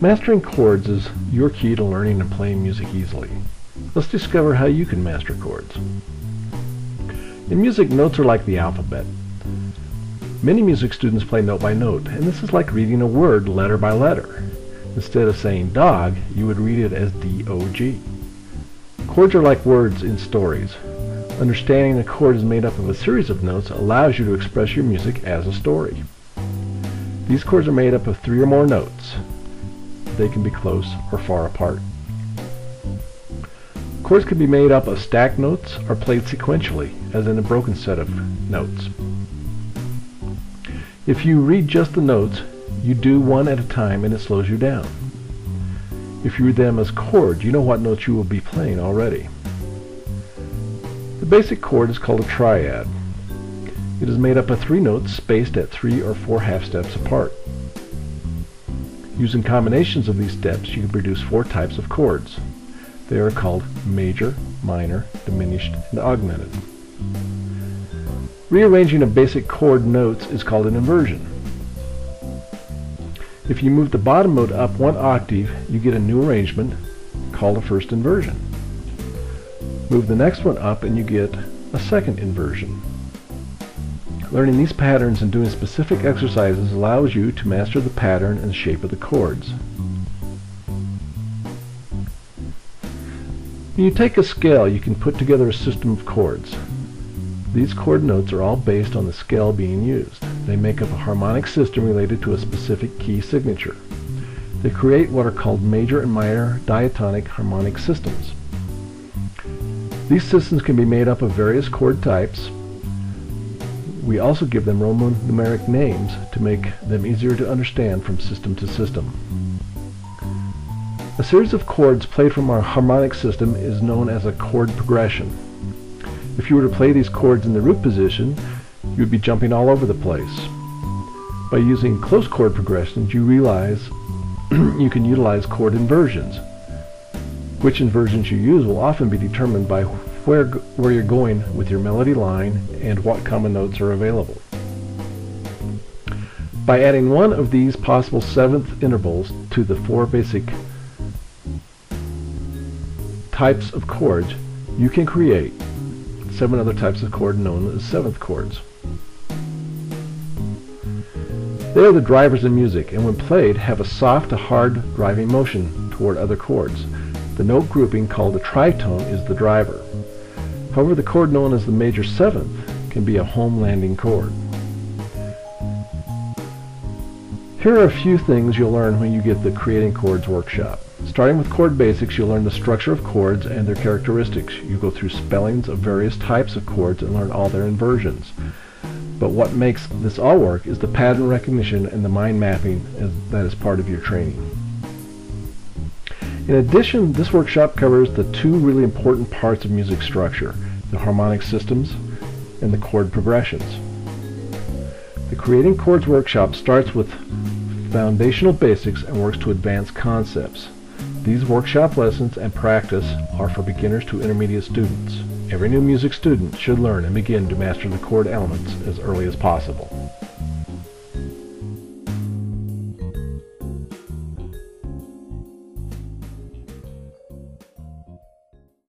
Mastering chords is your key to learning and playing music easily. Let's discover how you can master chords. In music, notes are like the alphabet. Many music students play note by note, and this is like reading a word letter by letter. Instead of saying dog, you would read it as D-O-G. Chords are like words in stories. Understanding a chord is made up of a series of notes allows you to express your music as a story. These chords are made up of 3 or more notes. They can be close or far apart. Chords can be made up of stacked notes or played sequentially, as in a broken set of notes. If you read just the notes, you do one at a time and it slows you down. If you read them as chords, you know what notes you will be playing already. The basic chord is called a triad. It is made up of 3 notes spaced at 3 or 4 half steps apart. Using combinations of these steps, you can produce 4 types of chords. They are called major, minor, diminished, and augmented. Rearranging a basic chord notes is called an inversion. If you move the bottom note up 1 octave, you get a new arrangement called a first inversion. Move the next one up and you get a second inversion. Learning these patterns and doing specific exercises allows you to master the pattern and shape of the chords. When you take a scale, you can put together a system of chords. These chord notes are all based on the scale being used. They make up a harmonic system related to a specific key signature. They create what are called major and minor diatonic harmonic systems. These systems can be made up of various chord types. We also give them Roman numeric names to make them easier to understand from system to system. A series of chords played from our harmonic system is known as a chord progression. If you were to play these chords in the root position, you would be jumping all over the place. By using close chord progressions, you realize you can utilize chord inversions. Which inversions you use will often be determined by where you're going with your melody line and what common notes are available. By adding one of these possible 7th intervals to the 4 basic types of chords, you can create 7 other types of chord known as 7th chords. They are the drivers in music, and when played have a soft to hard driving motion toward other chords. The note grouping called a tritone is the driver. However, the chord known as the major 7th can be a home landing chord. Here are a few things you'll learn when you get the Creating Chords workshop. Starting with chord basics, you'll learn the structure of chords and their characteristics. You go through spellings of various types of chords and learn all their inversions. But what makes this all work is the pattern recognition and the mind mapping that is part of your training. In addition, this workshop covers the 2 really important parts of music structure, the harmonic systems and the chord progressions. The Creating Chords workshop starts with foundational basics and works to advanced concepts. These workshop lessons and practice are for beginners to intermediate students. Every new music student should learn and begin to master the chord elements as early as possible.